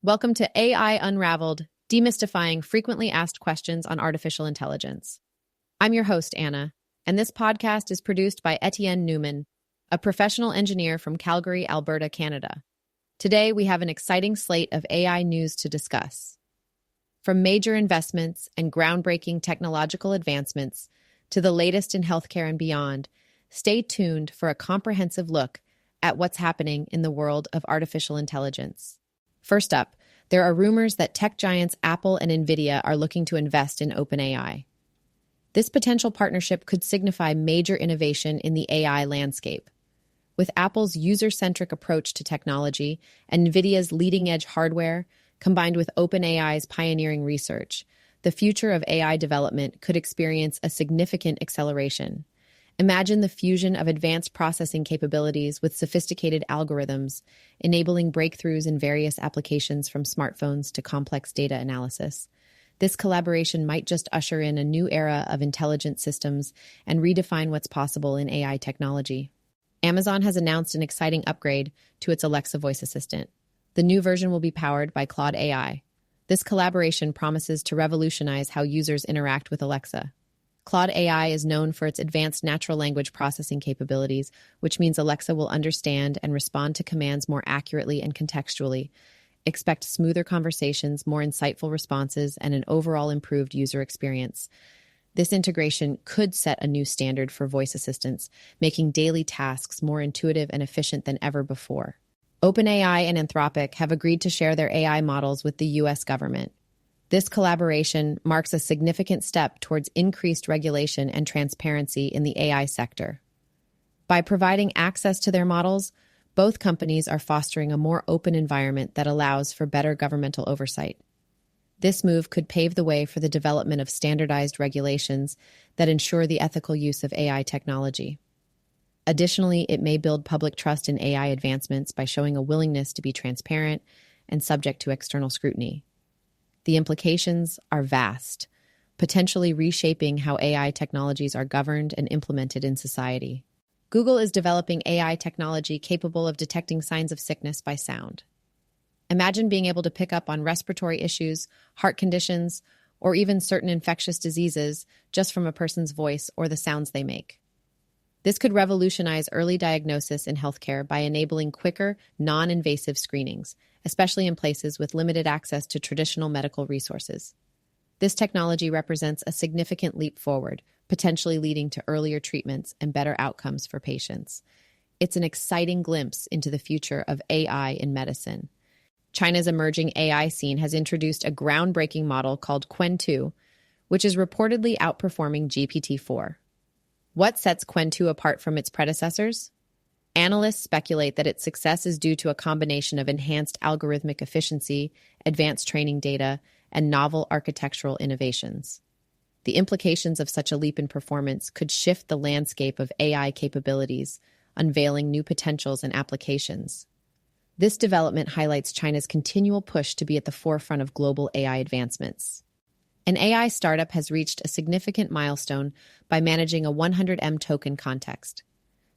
Welcome to AI Unraveled, demystifying frequently asked questions on artificial intelligence. I'm your host, Anna, and this podcast is produced by Etienne Newman, a professional engineer from Calgary, Alberta, Canada. Today, we have an exciting slate of AI news to discuss. From major investments and groundbreaking technological advancements to the latest in healthcare and beyond, stay tuned for a comprehensive look at what's happening in the world of artificial intelligence. First up, there are rumors that tech giants Apple and Nvidia are looking to invest in OpenAI. This potential partnership could signify major innovation in the AI landscape. With Apple's user-centric approach to technology and Nvidia's leading-edge hardware, combined with OpenAI's pioneering research, the future of AI development could experience a significant acceleration. Imagine the fusion of advanced processing capabilities with sophisticated algorithms, enabling breakthroughs in various applications from smartphones to complex data analysis. This collaboration might just usher in a new era of intelligent systems and redefine what's possible in AI technology. Amazon has announced an exciting upgrade to its Alexa voice assistant. The new version will be powered by Claude AI. This collaboration promises to revolutionize how users interact with Alexa. Claude AI is known for its advanced natural language processing capabilities, which means Alexa will understand and respond to commands more accurately and contextually. Expect smoother conversations, more insightful responses, and an overall improved user experience. This integration could set a new standard for voice assistants, making daily tasks more intuitive and efficient than ever before. OpenAI and Anthropic have agreed to share their AI models with the U.S. government. This collaboration marks a significant step towards increased regulation and transparency in the AI sector. By providing access to their models, both companies are fostering a more open environment that allows for better governmental oversight. This move could pave the way for the development of standardized regulations that ensure the ethical use of AI technology. Additionally, it may build public trust in AI advancements by showing a willingness to be transparent and subject to external scrutiny. The implications are vast, potentially reshaping how AI technologies are governed and implemented in society. Google is developing AI technology capable of detecting signs of sickness by sound. Imagine being able to pick up on respiratory issues, heart conditions, or even certain infectious diseases just from a person's voice or the sounds they make. This could revolutionize early diagnosis in healthcare by enabling quicker, non-invasive screenings, especially in places with limited access to traditional medical resources. This technology represents a significant leap forward, potentially leading to earlier treatments and better outcomes for patients. It's an exciting glimpse into the future of AI in medicine. China's emerging AI scene has introduced a groundbreaking model called Qwen 2, which is reportedly outperforming GPT-4. What sets Qwen 2 apart from its predecessors? Analysts speculate that its success is due to a combination of enhanced algorithmic efficiency, advanced training data, and novel architectural innovations. The implications of such a leap in performance could shift the landscape of AI capabilities, unveiling new potentials and applications. This development highlights China's continual push to be at the forefront of global AI advancements. An AI startup has reached a significant milestone by managing a 100M token context.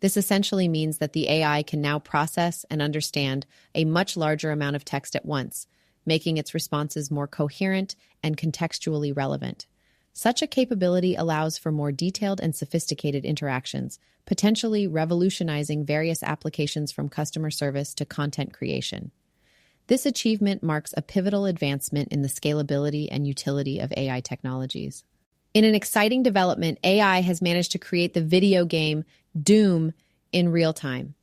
This essentially means that the AI can now process and understand a much larger amount of text at once, making its responses more coherent and contextually relevant. Such a capability allows for more detailed and sophisticated interactions, potentially revolutionizing various applications from customer service to content creation. This achievement marks a pivotal advancement in the scalability and utility of AI technologies. In an exciting development, AI has managed to create the video game Doom in real time.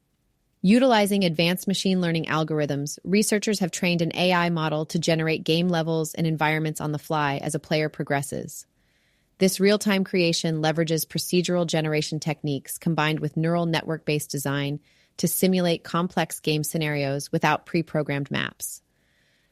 Utilizing advanced machine learning algorithms, researchers have trained an AI model to generate game levels and environments on the fly as a player progresses. This real-time creation leverages procedural generation techniques combined with neural network-based design to simulate complex game scenarios without pre-programmed maps.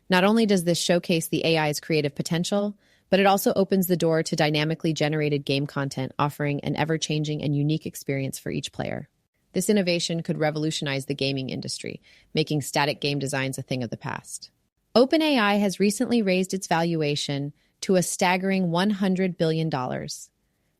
Not only does this showcase the AI's creative potential, but it also opens the door to dynamically generated game content, offering an ever-changing and unique experience for each player. This innovation could revolutionize the gaming industry, making static game designs a thing of the past. OpenAI has recently raised its valuation to a staggering $100 billion.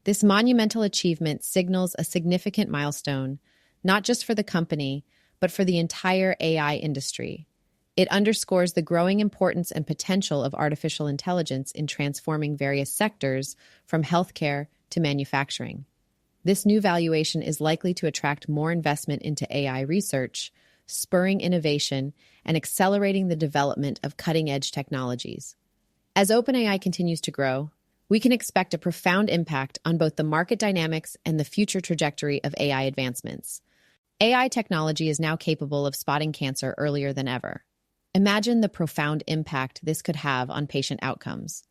This monumental achievement signals a significant milestone, not just for the company, but for the entire AI industry. It underscores the growing importance and potential of artificial intelligence in transforming various sectors, from healthcare to manufacturing. This new valuation is likely to attract more investment into AI research, spurring innovation and accelerating the development of cutting-edge technologies. As OpenAI continues to grow, we can expect a profound impact on both the market dynamics and the future trajectory of AI advancements. AI technology is now capable of spotting cancer earlier than ever. Imagine the profound impact this could have on patient outcomes.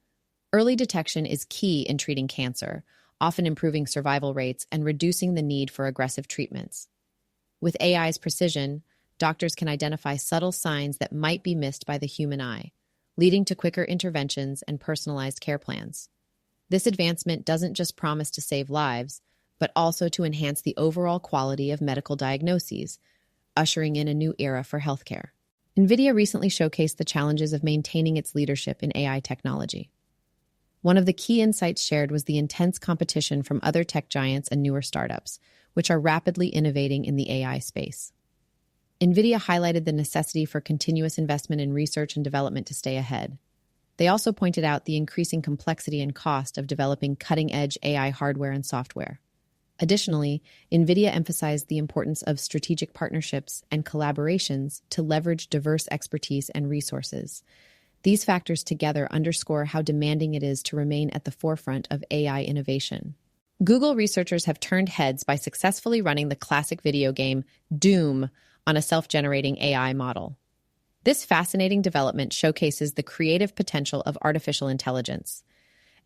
Early detection is key in treating cancer, often improving survival rates and reducing the need for aggressive treatments. With AI's precision, doctors can identify subtle signs that might be missed by the human eye, leading to quicker interventions and personalized care plans. This advancement doesn't just promise to save lives, but also to enhance the overall quality of medical diagnoses, ushering in a new era for healthcare. Nvidia recently showcased the challenges of maintaining its leadership in AI technology. One of the key insights shared was the intense competition from other tech giants and newer startups, which are rapidly innovating in the AI space. Nvidia highlighted the necessity for continuous investment in research and development to stay ahead. They also pointed out the increasing complexity and cost of developing cutting-edge AI hardware and software. Additionally, Nvidia emphasized the importance of strategic partnerships and collaborations to leverage diverse expertise and resources. These factors together underscore how demanding it is to remain at the forefront of AI innovation. Google researchers have turned heads by successfully running the classic video game Doom on a self-generating AI model. This fascinating development showcases the creative potential of artificial intelligence.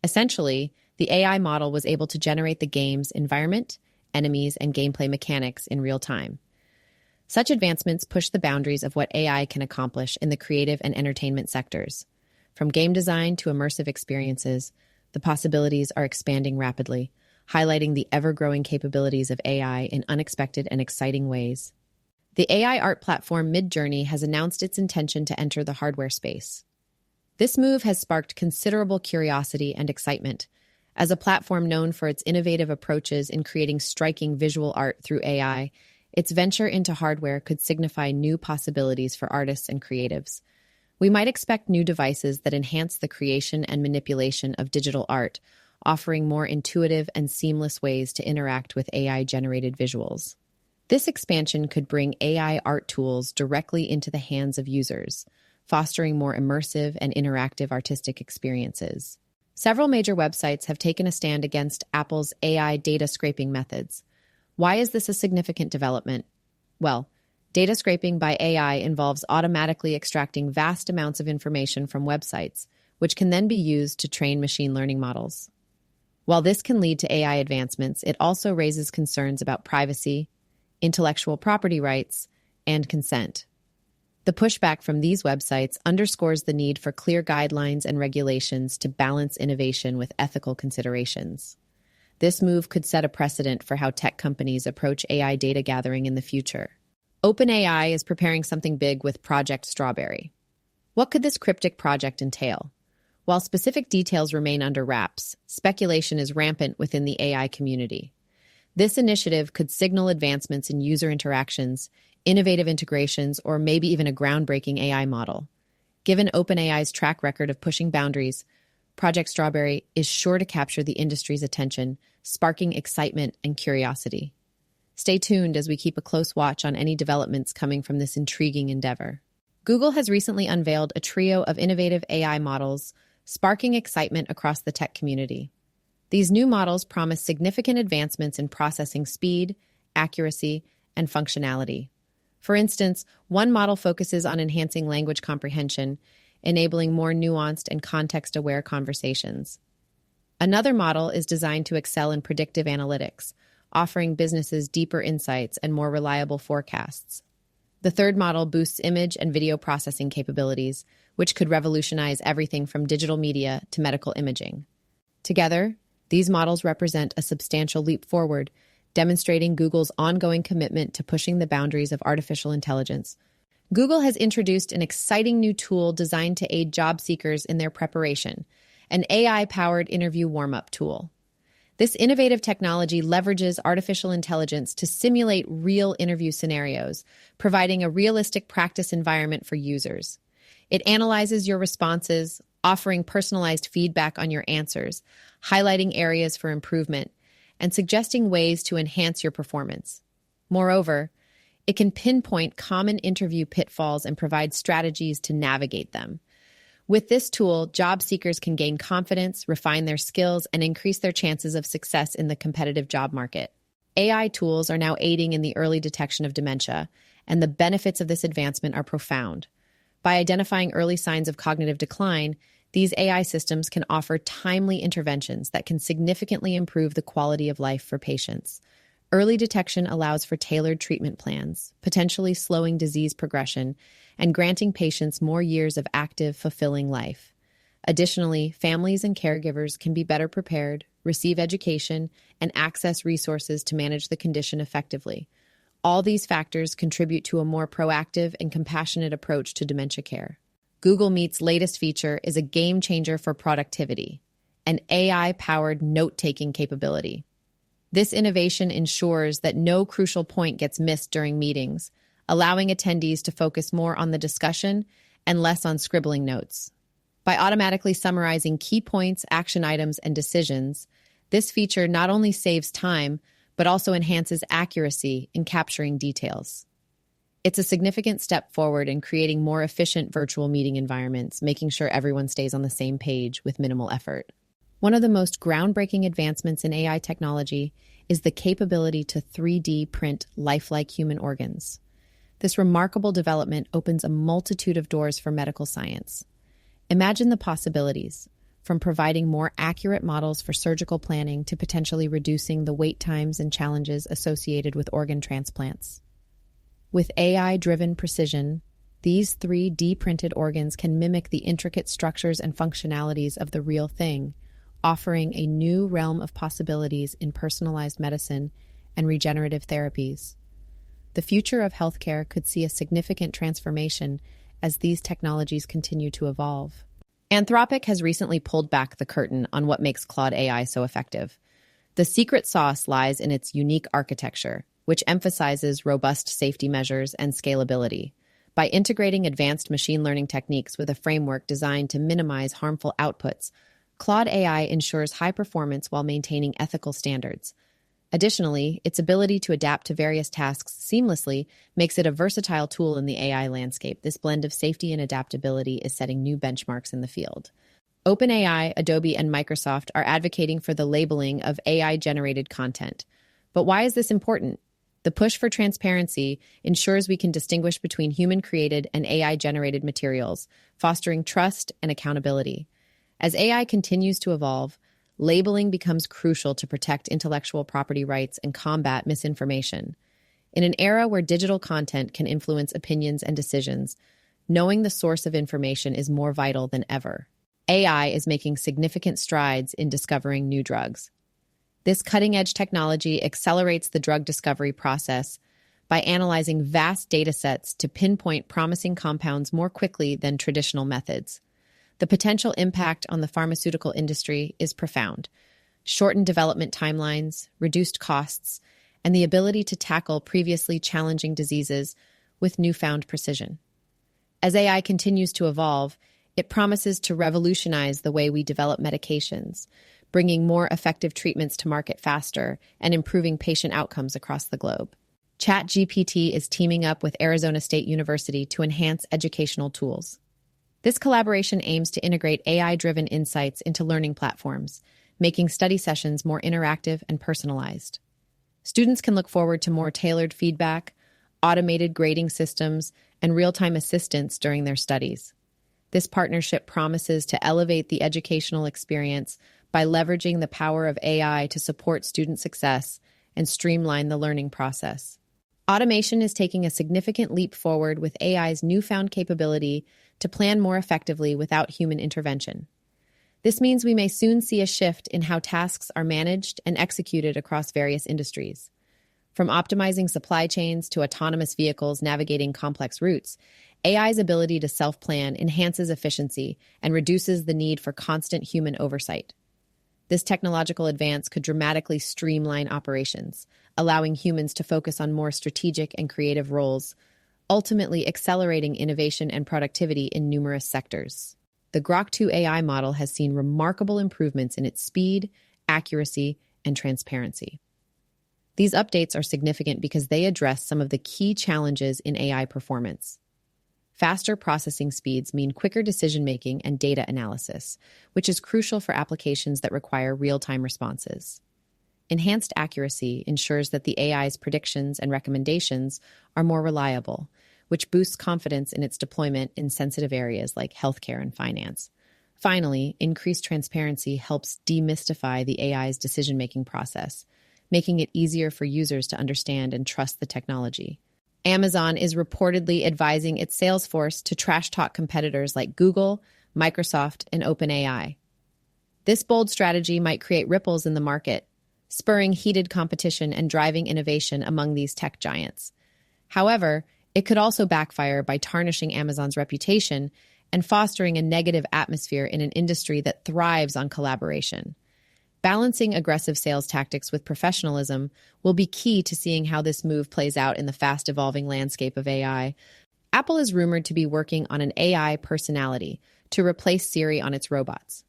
Essentially, the AI model was able to generate the game's environment, enemies, and gameplay mechanics in real time. Such advancements push the boundaries of what AI can accomplish in the creative and entertainment sectors. From game design to immersive experiences, the possibilities are expanding rapidly, highlighting the ever-growing capabilities of AI in unexpected and exciting ways. The AI art platform Midjourney has announced its intention to enter the hardware space. This move has sparked considerable curiosity and excitement. As a platform known for its innovative approaches in creating striking visual art through AI, its venture into hardware could signify new possibilities for artists and creatives. We might expect new devices that enhance the creation and manipulation of digital art, offering more intuitive and seamless ways to interact with AI-generated visuals. This expansion could bring AI art tools directly into the hands of users, fostering more immersive and interactive artistic experiences. Several major websites have taken a stand against Apple's AI data scraping methods. Why is this a significant development? Well, data scraping by AI involves automatically extracting vast amounts of information from websites, which can then be used to train machine learning models. While this can lead to AI advancements, it also raises concerns about privacy, intellectual property rights, and consent. The pushback from these websites underscores the need for clear guidelines and regulations to balance innovation with ethical considerations. This move could set a precedent for how tech companies approach AI data gathering in the future. OpenAI is preparing something big with Project Strawberry. What could this cryptic project entail? While specific details remain under wraps, speculation is rampant within the AI community. This initiative could signal advancements in user interactions, innovative integrations, or maybe even a groundbreaking AI model. Given OpenAI's track record of pushing boundaries, Project Strawberry is sure to capture the industry's attention, sparking excitement and curiosity. Stay tuned as we keep a close watch on any developments coming from this intriguing endeavor. Google has recently unveiled a trio of innovative AI models, sparking excitement across the tech community. These new models promise significant advancements in processing speed, accuracy, and functionality. For instance, one model focuses on enhancing language comprehension, enabling more nuanced and context-aware conversations. Another model is designed to excel in predictive analytics, offering businesses deeper insights and more reliable forecasts. The third model boosts image and video processing capabilities, which could revolutionize everything from digital media to medical imaging. Together, these models represent a substantial leap forward, demonstrating Google's ongoing commitment to pushing the boundaries of artificial intelligence. Google has introduced an exciting new tool designed to aid job seekers in their preparation, an AI-powered interview warm-up tool. This innovative technology leverages artificial intelligence to simulate real interview scenarios, providing a realistic practice environment for users. It analyzes your responses, offering personalized feedback on your answers, highlighting areas for improvement, and suggesting ways to enhance your performance. Moreover, it can pinpoint common interview pitfalls and provide strategies to navigate them. With this tool, job seekers can gain confidence, refine their skills, and increase their chances of success in the competitive job market. AI tools are now aiding in the early detection of dementia, and the benefits of this advancement are profound. By identifying early signs of cognitive decline, these AI systems can offer timely interventions that can significantly improve the quality of life for patients. Early detection allows for tailored treatment plans, potentially slowing disease progression and granting patients more years of active, fulfilling life. Additionally, families and caregivers can be better prepared, receive education, and access resources to manage the condition effectively. All these factors contribute to a more proactive and compassionate approach to dementia care. Google Meet's latest feature is a game changer for productivity, an AI-powered note-taking capability. This innovation ensures that no crucial point gets missed during meetings, allowing attendees to focus more on the discussion and less on scribbling notes. By automatically summarizing key points, action items, and decisions, this feature not only saves time, but also enhances accuracy in capturing details. It's a significant step forward in creating more efficient virtual meeting environments, making sure everyone stays on the same page with minimal effort. One of the most groundbreaking advancements in AI technology is the capability to 3D print lifelike human organs. This remarkable development opens a multitude of doors for medical science. Imagine the possibilities, from providing more accurate models for surgical planning to potentially reducing the wait times and challenges associated with organ transplants. With AI-driven precision, these 3D printed organs can mimic the intricate structures and functionalities of the real thing, offering a new realm of possibilities in personalized medicine and regenerative therapies. The future of healthcare could see a significant transformation as these technologies continue to evolve. Anthropic has recently pulled back the curtain on what makes Claude AI so effective. The secret sauce lies in its unique architecture, which emphasizes robust safety measures and scalability. By integrating advanced machine learning techniques with a framework designed to minimize harmful outputs, Claude AI ensures high performance while maintaining ethical standards. Additionally, its ability to adapt to various tasks seamlessly makes it a versatile tool in the AI landscape. This blend of safety and adaptability is setting new benchmarks in the field. OpenAI, Adobe, and Microsoft are advocating for the labeling of AI-generated content. But why is this important? The push for transparency ensures we can distinguish between human-created and AI-generated materials, fostering trust and accountability. As AI continues to evolve, labeling becomes crucial to protect intellectual property rights and combat misinformation. In an era where digital content can influence opinions and decisions, knowing the source of information is more vital than ever. AI is making significant strides in discovering new drugs. This cutting-edge technology accelerates the drug discovery process by analyzing vast data sets to pinpoint promising compounds more quickly than traditional methods. The potential impact on the pharmaceutical industry is profound. Shortened development timelines, reduced costs, and the ability to tackle previously challenging diseases with newfound precision. As AI continues to evolve, it promises to revolutionize the way we develop medications, bringing more effective treatments to market faster and improving patient outcomes across the globe. ChatGPT is teaming up with Arizona State University to enhance educational tools. This collaboration aims to integrate AI-driven insights into learning platforms, making study sessions more interactive and personalized. Students can look forward to more tailored feedback, automated grading systems, and real-time assistance during their studies. This partnership promises to elevate the educational experience by leveraging the power of AI to support student success and streamline the learning process. Automation is taking a significant leap forward with AI's newfound capability to plan more effectively without human intervention. This means we may soon see a shift in how tasks are managed and executed across various industries. From optimizing supply chains to autonomous vehicles navigating complex routes, AI's ability to self-plan enhances efficiency and reduces the need for constant human oversight. This technological advance could dramatically streamline operations, allowing humans to focus on more strategic and creative roles, ultimately accelerating innovation and productivity in numerous sectors. The Grok 2 AI model has seen remarkable improvements in its speed, accuracy, and transparency. These updates are significant because they address some of the key challenges in AI performance. Faster processing speeds mean quicker decision-making and data analysis, which is crucial for applications that require real-time responses. Enhanced accuracy ensures that the AI's predictions and recommendations are more reliable, which boosts confidence in its deployment in sensitive areas like healthcare and finance. Finally, increased transparency helps demystify the AI's decision-making process, making it easier for users to understand and trust the technology. Amazon is reportedly advising its sales force to trash-talk competitors like Google, Microsoft, and OpenAI. This bold strategy might create ripples in the market, spurring heated competition and driving innovation among these tech giants. However, it could also backfire by tarnishing Amazon's reputation and fostering a negative atmosphere in an industry that thrives on collaboration. Balancing aggressive sales tactics with professionalism will be key to seeing how this move plays out in the fast-evolving landscape of AI. Apple is rumored to be working on an AI personality to replace Siri on its robots.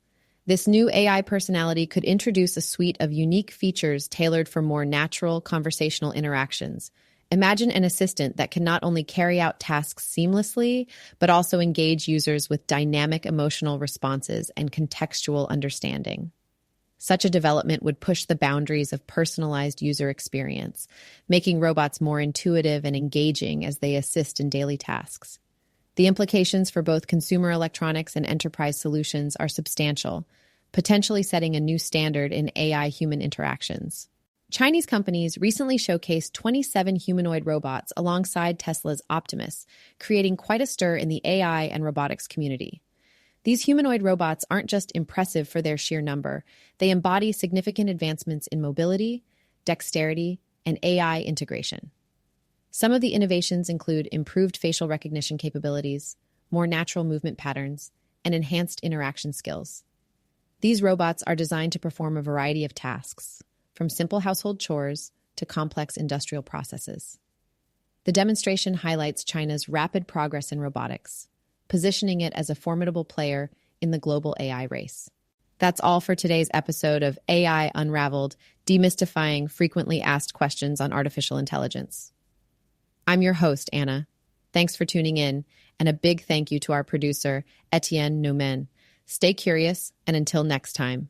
This new AI personality could introduce a suite of unique features tailored for more natural conversational interactions. Imagine an assistant that can not only carry out tasks seamlessly, but also engage users with dynamic emotional responses and contextual understanding. Such a development would push the boundaries of personalized user experience, making robots more intuitive and engaging as they assist in daily tasks. The implications for both consumer electronics and enterprise solutions are substantial, potentially setting a new standard in AI-human interactions. Chinese companies recently showcased 27 humanoid robots alongside Tesla's Optimus, creating quite a stir in the AI and robotics community. These humanoid robots aren't just impressive for their sheer number, they embody significant advancements in mobility, dexterity, and AI integration. Some of the innovations include improved facial recognition capabilities, more natural movement patterns, and enhanced interaction skills. These robots are designed to perform a variety of tasks, from simple household chores to complex industrial processes. The demonstration highlights China's rapid progress in robotics, positioning it as a formidable player in the global AI race. That's all for today's episode of AI Unraveled, demystifying frequently asked questions on artificial intelligence. I'm your host, Anna. Thanks for tuning in, and a big thank you to our producer, Etienne Numen. Stay curious, and until next time.